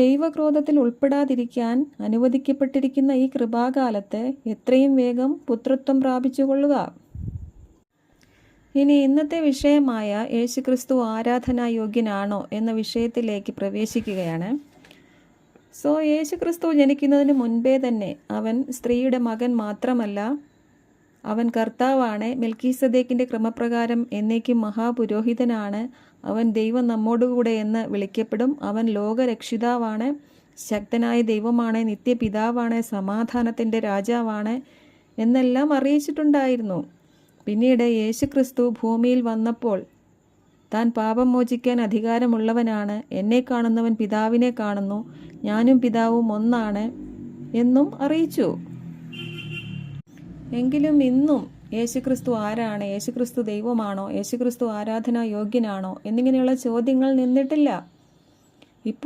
ദൈവക്രോധത്തിൽ ഉൾപ്പെടാതിരിക്കാൻ അനുവദിക്കപ്പെട്ടിരിക്കുന്ന ഈ കൃപാകാലത്ത് എത്രയും വേഗം പുത്രത്വം പ്രാപിച്ചുകൊള്ളുക. ഇനി ഇന്നത്തെ വിഷയമായ യേശുക്രിസ്തു ആരാധനായോഗ്യനാണോ എന്ന വിഷയത്തിലേക്ക് പ്രവേശിക്കുകയാണ്. യേശുക്രിസ്തു ജനിക്കുന്നതിന് മുൻപേ തന്നെ അവൻ സ്ത്രീയുടെ മകൻ മാത്രമല്ല, അവൻ കർത്താവാണ്, മെൽക്കീസദേക്കിൻ്റെ ക്രമപ്രകാരം എന്നേക്കും മഹാപുരോഹിതനാണ്, അവൻ ദൈവം നമ്മോടുകൂടെ എന്ന് വിളിക്കപ്പെടും, അവൻ ലോകരക്ഷിതാവാണ്, ശക്തനായ ദൈവമാണ്, നിത്യപിതാവാണ്, സമാധാനത്തിൻ്റെ രാജാവാണ് എന്നെല്ലാം അറിയിച്ചിട്ടുണ്ടായിരുന്നു. പിന്നീട് യേശുക്രിസ്തു ഭൂമിയിൽ വന്നപ്പോൾ താൻ പാപം മോചിക്കാൻ അധികാരമുള്ളവനാണ്, എന്നെ കാണുന്നവൻ പിതാവിനെ കാണുന്നു, ഞാനും പിതാവും ഒന്നാണ് എന്നും അറിയിച്ചു. എങ്കിലും ഇന്നും യേശുക്രിസ്തു ആരാണ്, യേശുക്രിസ്തു ദൈവമാണോ, യേശുക്രിസ്തു ആരാധനാ യോഗ്യനാണോ എന്നിങ്ങനെയുള്ള ചോദ്യങ്ങൾ നിന്നിട്ടില്ല. ഇപ്പോൾ